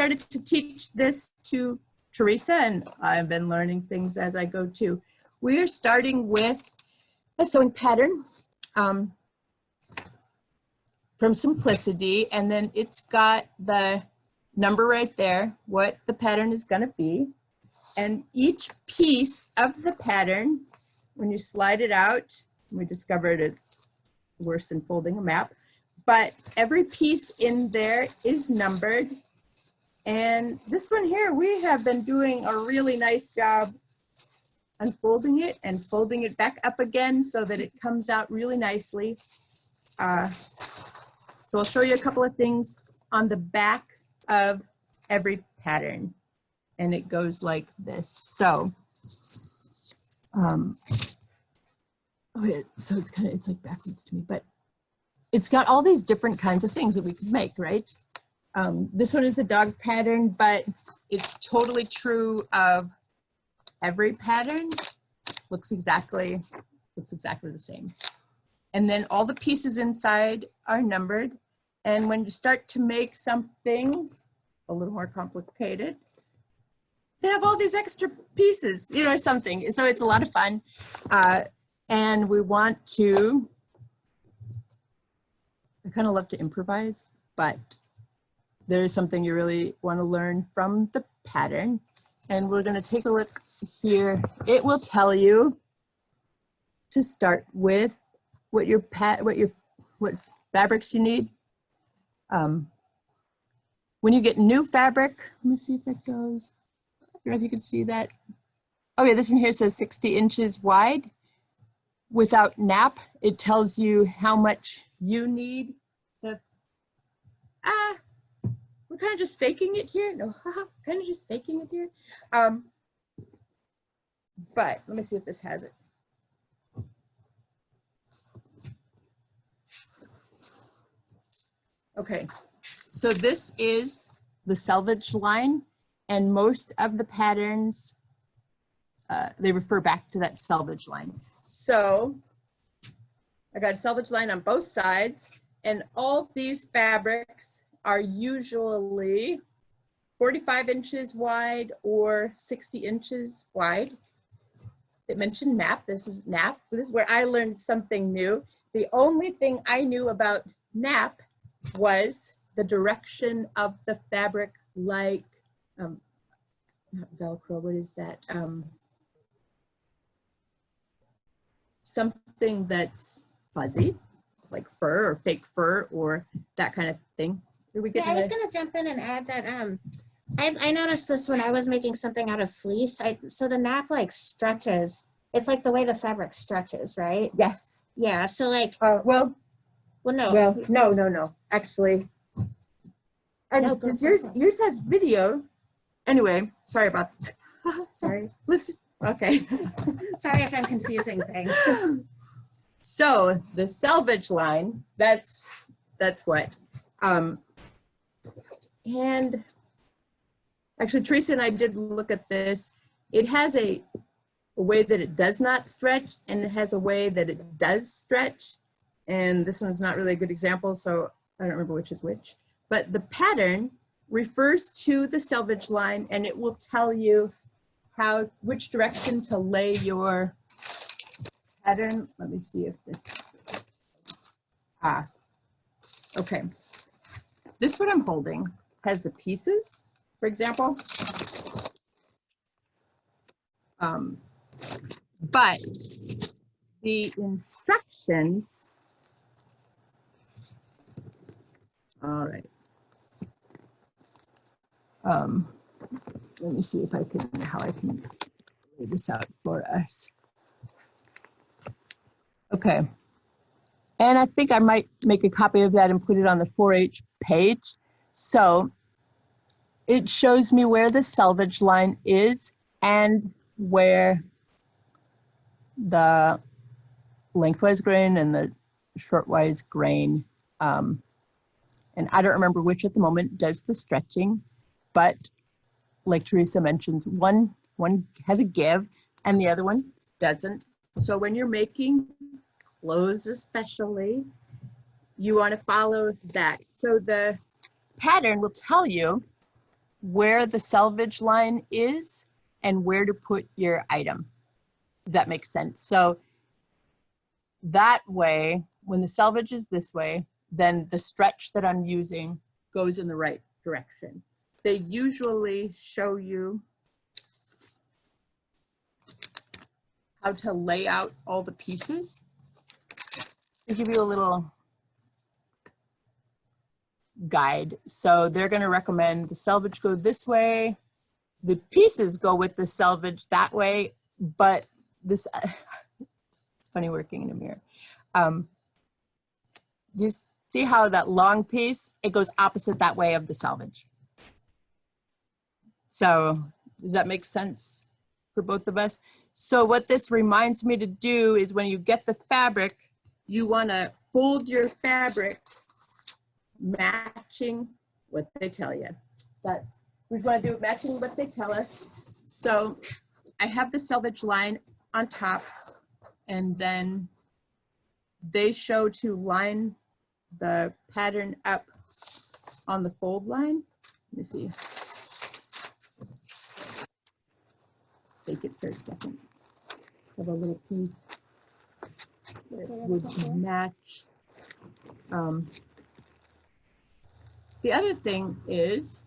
started to teach this to Teresa, and I've been learning things as I go too. We're starting with a sewing pattern from Simplicity, and then it's got the number right there, what the pattern is going to be. And each piece of the pattern, when you slide it out, we discovered it's worse than folding a map, but every piece in there is numbered. And this one here, we have been doing a really nice job unfolding it and folding it back up again so that it comes out really nicely. So I'll show you a couple of things on the back of every pattern. And it goes like this. So, so it's like backwards to me, but it's got all these different kinds of things that we could make, right? This one is the dog pattern, but it's totally true of every pattern. Looks exactly the same. And then all the pieces inside are numbered. And when you start to make something a little more complicated, they have all these extra pieces, you know, or something. So it's a lot of fun. And we want to, I kind of love to improvise, but there is something you really want to learn from the pattern. And we're going to take a look here. It will tell you to start with what fabrics you need. When you get new fabric, let me see if it goes. I don't know if you can see that. Oh yeah, this one here says 60 inches wide. Without nap, it tells you how much you need. We're kind of just faking it here. No, kind of just faking it here. But let me see if this has it. Okay, so this is the selvage line, and most of the patterns, they refer back to that selvage line. So I got a selvage line on both sides, and all these fabrics are usually 45 inches wide or 60 inches wide. It mentioned nap. This is nap. This is where I learned something new. The only thing I knew about nap was the direction of the fabric, like not Velcro, what is that? Something that's fuzzy, like fur or fake fur or that kind of thing. Yeah, I was going to jump in and add that I noticed this when I was making something out of fleece. So the nap like stretches. It's like the way the fabric stretches, right? Yes. Yeah. So like. No. Well, no. Actually, yours has video. Anyway, sorry about that. Sorry. Okay. Sorry if I'm confusing things. So the selvage line, that's what. And actually, Teresa and I did look at this. It has a way that it does not stretch, and it has a way that it does stretch. And this one's not really a good example, so I don't remember which is which. But the pattern refers to the selvage line, and it will tell you which direction to lay your pattern. Let me see if this, okay. This one I'm holding has the pieces, for example. But the instructions, all right. Let me see if how I can lay this out for us. Okay. And I think I might make a copy of that and put it on the 4-H page. So it shows me where the selvage line is and where the lengthwise grain and the shortwise grain. And I don't remember which at the moment does the stretching, but like Teresa mentions, one has a give and the other one doesn't. So when you're making clothes especially, you want to follow that. So the pattern will tell you where the selvage line is and where to put your item. If that makes sense. So that way, when the selvage is this way, then the stretch that I'm using goes in the right direction. They usually show you how to lay out all the pieces. They give you a little guide. So they're going to recommend the selvage go this way, the pieces go with the selvage that way, but this, it's funny working in a mirror. You see how that long piece, it goes opposite that way of the selvage. So does that make sense for both of us? So what this reminds me to do is when you get the fabric, you want to fold your fabric matching what they tell you. That's, we want to do it matching what they tell us. So I have the selvage line on top, and then they show to line the pattern up on the fold line. Let me see. Take it for a second. Have a little piece that would match. The other thing is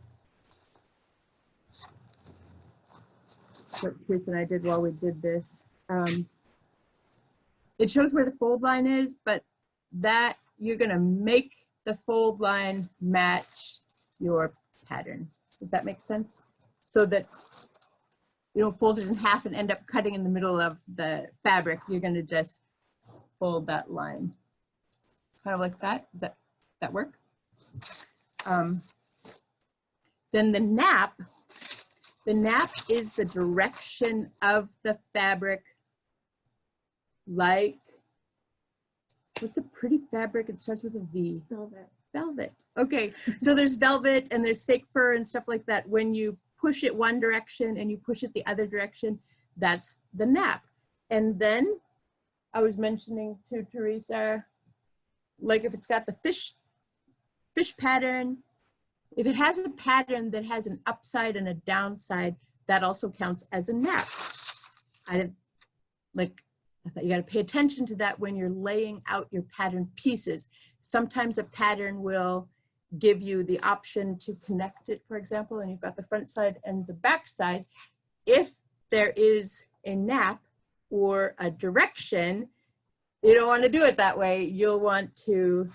what Chris and I did while we did this. It shows where the fold line is, but that you're going to make the fold line match your pattern. If that makes sense? So that you don't fold it in half and end up cutting in the middle of the fabric. You're going to just fold that line. Kind of like that. Does that work? Then the nap is the direction of the fabric. Like, what's a pretty fabric? It starts with a V. Velvet. Velvet. Okay, so there's velvet and there's fake fur and stuff like that. When you push it one direction and you push it the other direction, that's the nap. And then I was mentioning to Teresa, like if it's got the fish pattern, if it has a pattern that has an upside and a downside, that also counts as a nap. I thought you got to pay attention to that when you're laying out your pattern pieces. Sometimes a pattern will give you the option to connect it, for example, and you've got the front side and the back side. If there is a nap or a direction, you don't want to do it that way. You'll want to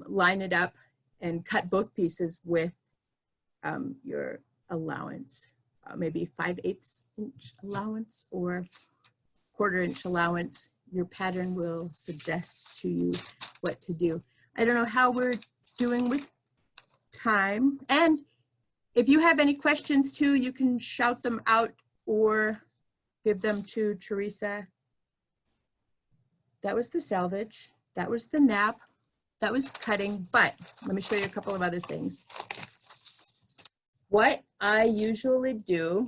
line it up and cut both pieces with your allowance, maybe 5/8 inch allowance or 1/4 inch allowance. Your pattern will suggest to you what to do. I don't know how we're doing with time. And if you have any questions too, you can shout them out or give them to Teresa. That was the selvage. That was the nap. That was cutting, but let me show you a couple of other things. What I usually do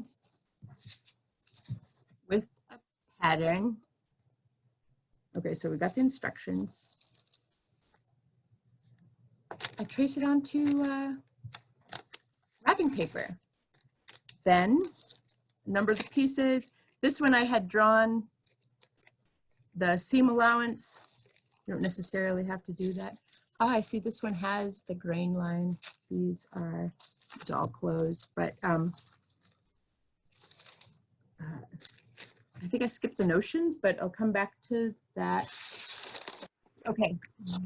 with a pattern, okay, so we got the instructions. I trace it onto wrapping paper. Then number the pieces. This one I had drawn the seam allowance. You don't necessarily have to do that. Oh, I see this one has the grain line. These are all closed, but I think I skipped the notions, but I'll come back to that. Okay,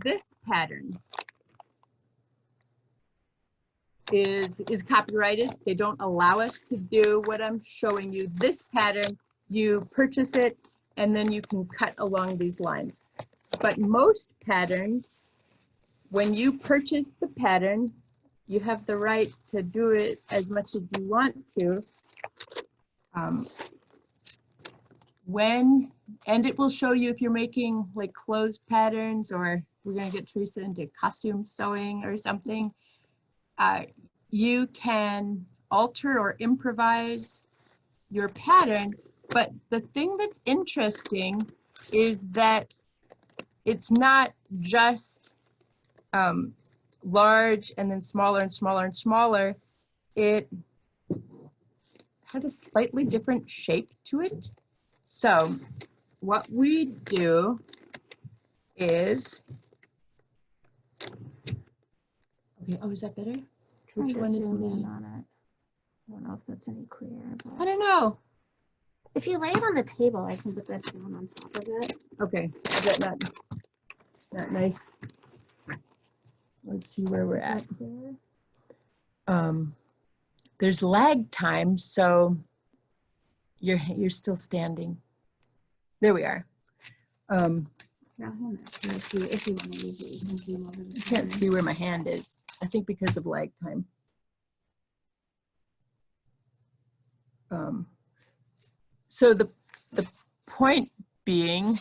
this pattern is copyrighted. They don't allow us to do what I'm showing you. This pattern, you purchase it and then you can cut along these lines. But most patterns, when you purchase the pattern, you have the right to do it as much as you want to. And it will show you if you're making like clothes patterns, or we're gonna get Teresa into costume sewing or something. You can alter or improvise your pattern, but the thing that's interesting is that it's not just large and then smaller and smaller and smaller. It has a slightly different shape to it. So what we do is, okay, oh, is that better? Which one is me? On it. I don't know if that's any clearer. I don't know. If you lay it on the table, I can put this down on top of it. Okay, is that not nice? Let's see where we're at. There's lag time, so you're still standing. There we are. If you want to use it, you can zoom over the I can't see where my hand is. I think because of lag time. So the point being,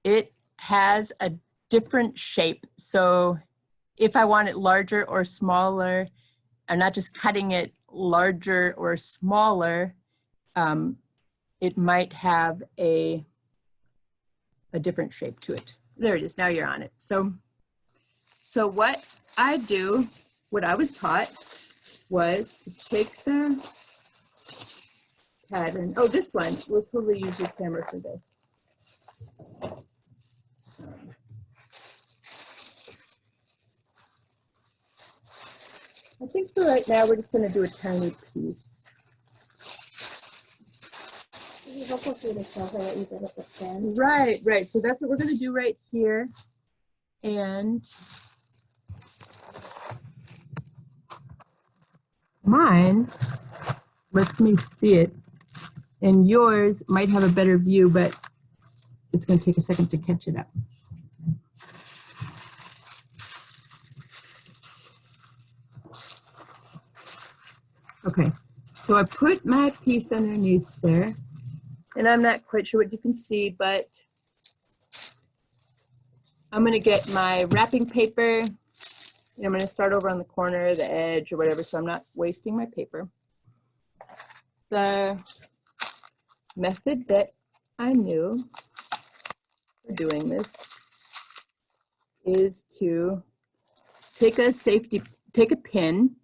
it has a different shape. So if I want it larger or smaller, I'm not just cutting it larger or smaller, it might have a different shape to it. There it is, now you're on it. So what I do, what I was taught was to take the pattern, oh, this one, we'll totally use your camera for this. I think for right now, we're just gonna do a tiny piece. It's helpful for you to show her what you did with the pen. Right, right. So that's what we're gonna do right here. And mine lets me see it. And yours might have a better view, but it's gonna take a second to catch it up. Okay, so I put my piece underneath there, and I'm not quite sure what you can see, but I'm gonna get my wrapping paper, and I'm gonna start over on the corner, the edge, or whatever, so I'm not wasting my paper. The method that I knew for doing this is to take a pin,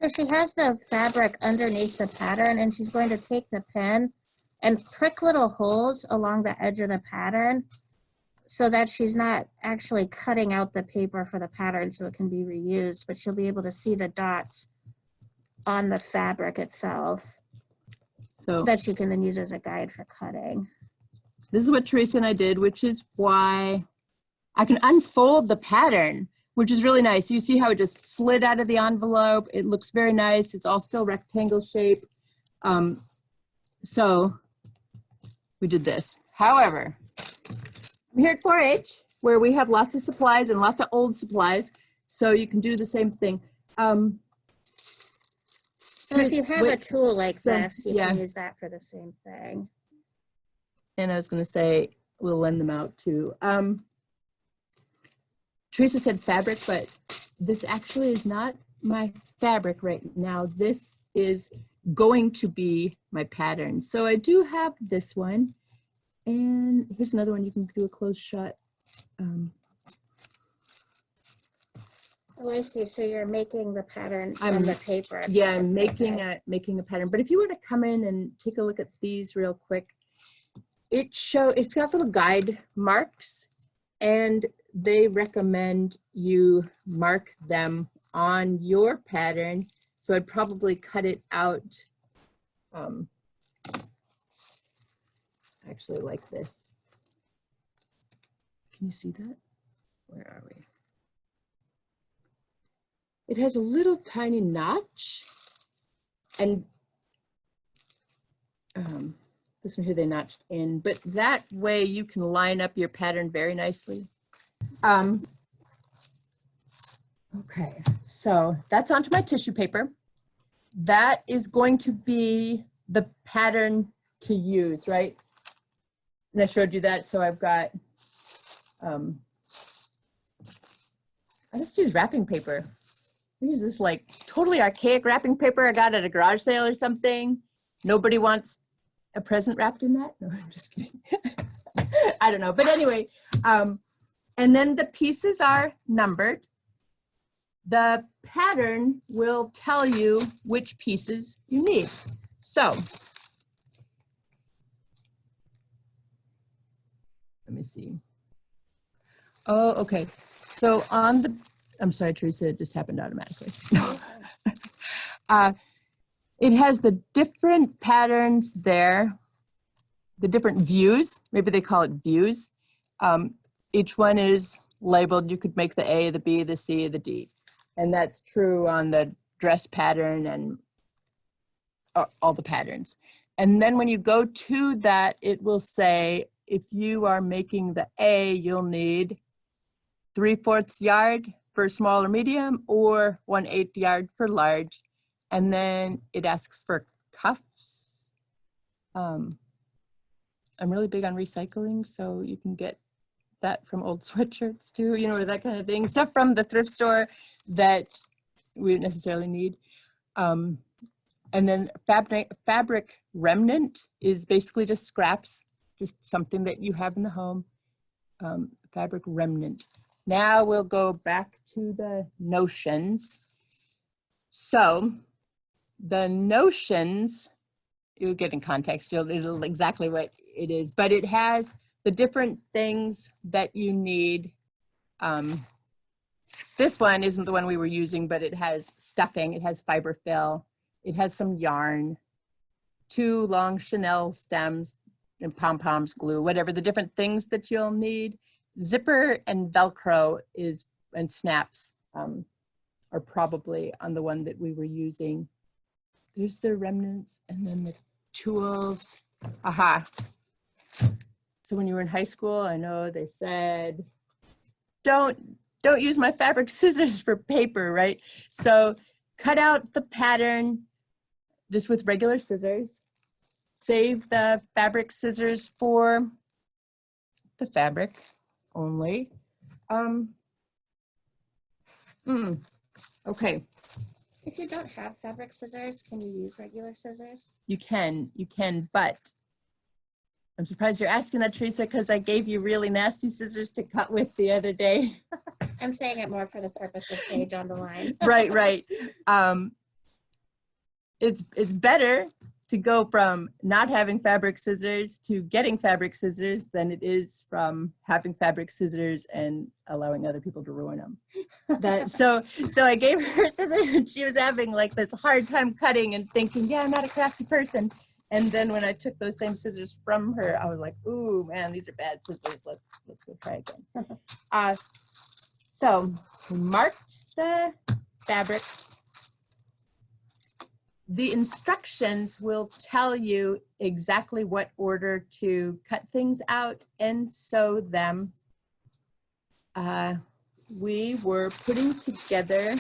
So she has the fabric underneath the pattern, and she's going to take the pen and prick little holes along the edge of the pattern so that she's not actually cutting out the paper for the pattern so it can be reused, but she'll be able to see the dots on the fabric itself so that she can then use as a guide for cutting. this is what Teresa and I did, which is why I can unfold the pattern, which is really nice. You see how it just slid out of the envelope. It looks very nice. It's all still rectangle shape. So we did this. However, I'm here at 4-H, where we have lots of supplies and lots of old supplies. So you can do the same thing. So if you have a tool like this, you can use that for the same thing. And I was going to say, we'll lend them out too. Teresa said fabric, but this actually is not my fabric right now. This is going to be my pattern. So I do have this one. And here's another one. You can do a close shot. Oh, I see. So you're making the pattern on the paper. Yeah, I'm making a pattern. But if you were to come in and take a look at these real quick, it's got little guide marks, and they recommend you mark them on your pattern. So I'd probably cut it out actually like this. Can you see that? Where are we? It has a little tiny notch, and this one here they notched in, but that way you can line up your pattern very nicely. Okay, so that's onto my tissue paper. That is going to be the pattern to use, right? And I showed you that, so I've got, I just use wrapping paper. I use this like totally archaic wrapping paper I got at a garage sale or something. Nobody wants a present wrapped in that? No, I'm just kidding. I don't know, but anyway, And then the pieces are numbered. The pattern will tell you which pieces you need. So, let me see. Oh, okay. So on the, I'm sorry, Teresa, it just happened automatically. It has the different patterns there, the different views. Maybe they call it views. Each one is labeled. You could make the A, the B, the C, the D. And that's true on the dress pattern and all the patterns. And then when you go to that, it will say, if you are making the A, you'll need 3/4 yard for small or medium, or 1/8 yard for large. And then it asks for cuffs. I'm really big on recycling, so you can get that from old sweatshirts too, you know, or that kind of thing. Stuff from the thrift store that we don't necessarily need. And then fabric remnant is basically just scraps, just something that you have in the home. Fabric remnant. Now we'll go back to the notions. So the notions, you'll get in context, it'll exactly what it is, but it has the different things that you need. This one isn't the one we were using, but it has stuffing, it has fiberfill, it has some yarn, 2 long Chanel stems, and pom-poms, glue, whatever, the different things that you'll need. Zipper and Velcro and snaps are probably on the one that we were using. There's the remnants and then the tools. Aha. So when you were in high school, I know they said, don't use my fabric scissors for paper, right? So cut out the pattern just with regular scissors. Save the fabric scissors for the fabric only. Okay. If you don't have fabric scissors, can you use regular scissors? You can, but I'm surprised you're asking that, Teresa, because I gave you really nasty scissors to cut with the other day. I'm saying it more for the purpose of page on the line. Right. It's better to go from not having fabric scissors to getting fabric scissors than it is from having fabric scissors and allowing other people to ruin them. So I gave her scissors and she was having like this hard time cutting and thinking, yeah, I'm not a crafty person. And then when I took those same scissors from her, I was like, ooh, man, these are bad scissors. Let's go try again. So we marked the fabric. The instructions will tell you exactly what order to cut things out and sew them. We were putting together,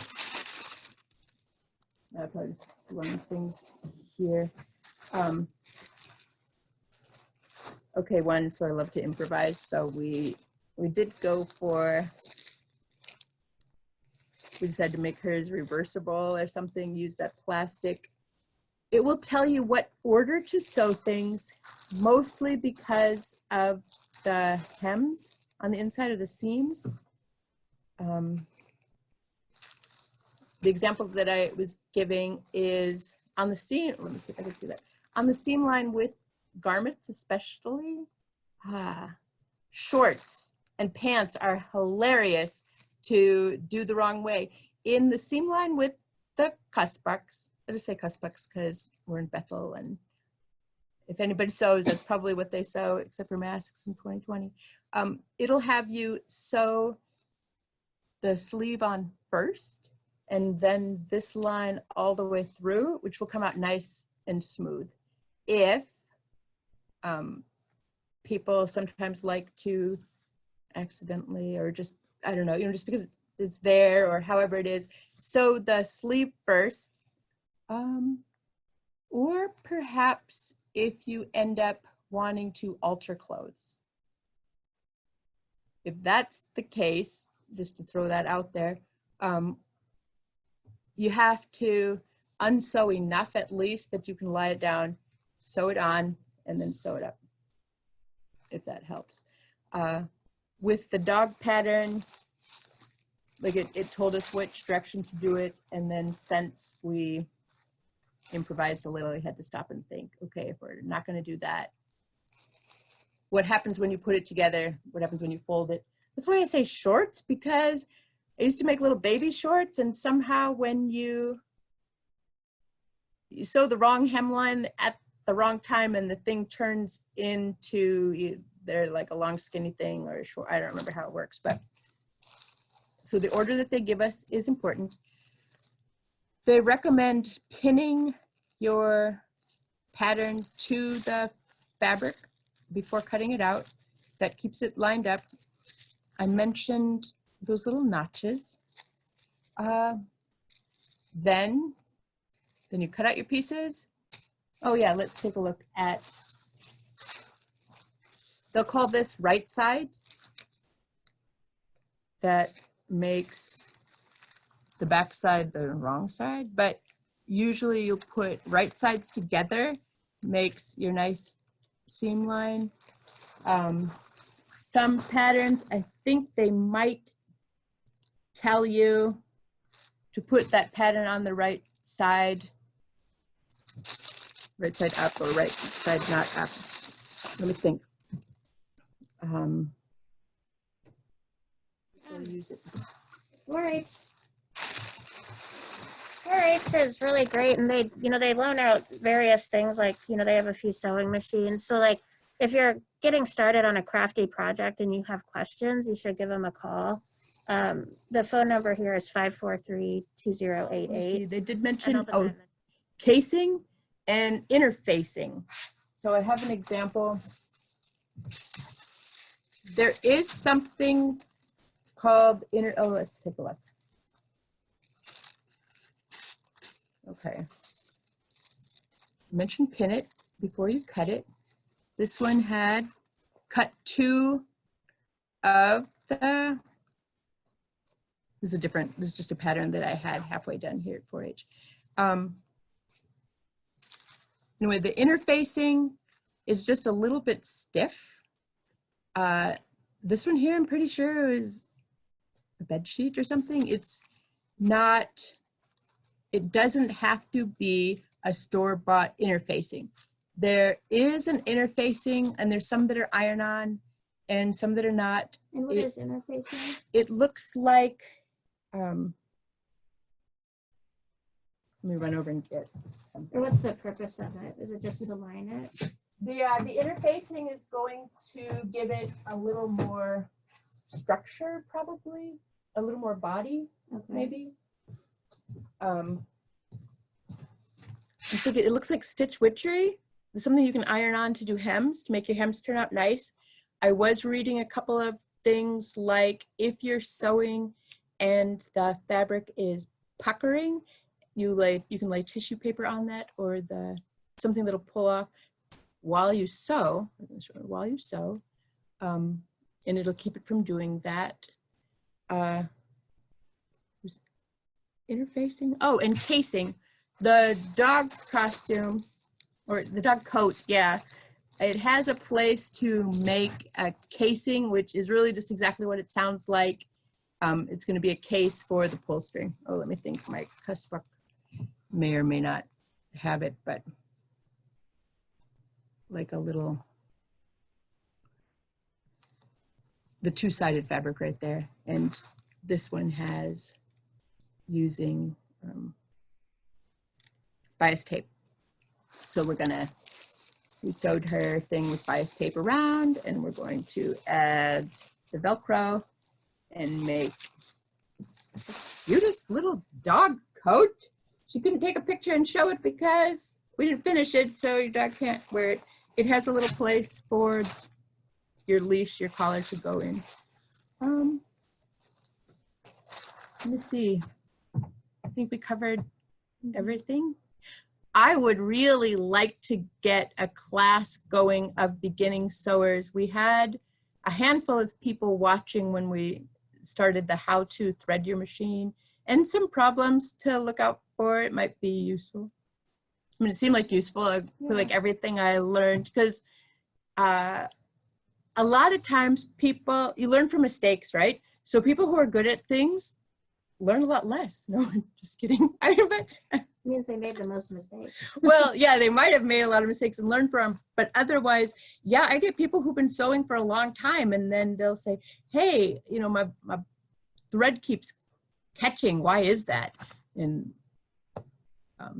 I'll probably just do one of the things here. Okay, so I love to improvise. So we did go for, we decided to make hers reversible or something, use that plastic. It will tell you what order to sew things, mostly because of the hems on the inside of the seams. The example that I was giving is on the seam, let me see if I can see that. On the seam line with garments especially, shorts and pants are hilarious to do the wrong way. In the seam line with the cuspucks, I just say cuspucks because we're in Bethel, and if anybody sews, that's probably what they sew, except for masks in 2020. It'll have you sew the sleeve on first, and then this line all the way through, which will come out nice and smooth. If people sometimes like to accidentally, or just, I don't know, just because it's there or however it is, sew the sleeve first. Or perhaps if you end up wanting to alter clothes. If that's the case, just to throw that out there, you have to unsew enough at least that you can lie it down, sew it on, and then sew it up, if that helps. with the dog pattern, like it told us which direction to do it. And then since we improvised a little, we had to stop and think, okay, if we're not going to do that, what happens when you put it together? What happens when you fold it? That's why I say shorts, because I used to make little baby shorts, and somehow when you sew the wrong hemline at the wrong time and the thing turns into, they're like a long skinny thing or a short, I don't remember how it works, but so the order that they give us is important. They recommend pinning your pattern to the fabric before cutting it out. That keeps it lined up. I mentioned those little notches. Then you cut out your pieces. Oh yeah, let's take a look at, they'll call this right side. That makes the back side the wrong side, but usually you'll put right sides together, makes your nice seam line. Some patterns, I think they might tell you to put that pattern on the right side up or right side not up. Let me think. Use it. 4-H is really great, and they, they loan out various things, like, they have a few sewing machines. So like, if you're getting started on a crafty project and you have questions, you should give them a call. The phone number here is 543-2088. They did mention casing and interfacing. So I have an example. There is something called let's take a look. Okay. Mention pin it before you cut it. This one had cut 2 of the, this is just a pattern that I had halfway done here at 4-H. Anyway, the interfacing is just a little bit stiff. This one here, I'm pretty sure is a bed sheet or something. It's not, it doesn't have to be a store-bought interfacing. There is an interfacing, and there's some that are iron-on and some that are not. And what is interfacing? It looks like, let me run over and get something. Or what's the purpose of it? Is it just to line it? The interfacing is going to give it a little more structure, probably a little more body, maybe. I'm thinking it looks like stitch witchery. It's something you can iron on to do hems, to make your hems turn out nice. I was reading a couple of things like if you're sewing and the fabric is puckering, you can lay tissue paper on that, or something that'll pull off while you sew, and it'll keep it from doing that. Interfacing, and casing. The dog costume, or the dog coat, yeah, it has a place to make a casing, which is really just exactly what it sounds like. It's going to be a case for the pull string. Oh, let me think. My cuss may or may not have it, but like a little, the two-sided fabric right there. And this one has using bias tape. So we sewed her thing with bias tape around, and we're going to add the Velcro and make the cutest little dog coat. She couldn't take a picture and show it because we didn't finish it, so your dog can't wear it. It has a little place for your leash, your collar to go in. Let me see. I think we covered everything. I would really like to get a class going of beginning sewers. We had a handful of people watching when we started the how to thread your machine, and some problems to look out for. It might be useful. I mean, it seemed like useful. I feel like everything I learned, because a lot of times people, you learn from mistakes, right? So people who are good at things learn a lot less. No, just kidding. Means they made the most mistakes. Well, yeah, they might have made a lot of mistakes and learned from, but otherwise, yeah, I get people who've been sewing for a long time, and then they'll say, hey, you know, my thread keeps catching. Why is that? And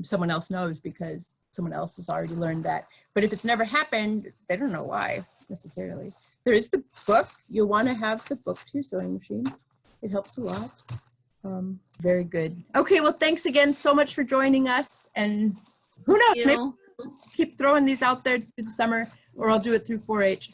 someone else knows because someone else has already learned that. But if it's never happened, they don't know why necessarily. There is the book. You'll want to have the book to your sewing machine. It helps a lot. Very good. Okay, well, thanks again so much for joining us. And who knows, maybe we'll keep throwing these out there through the summer, or I'll do it through 4-H.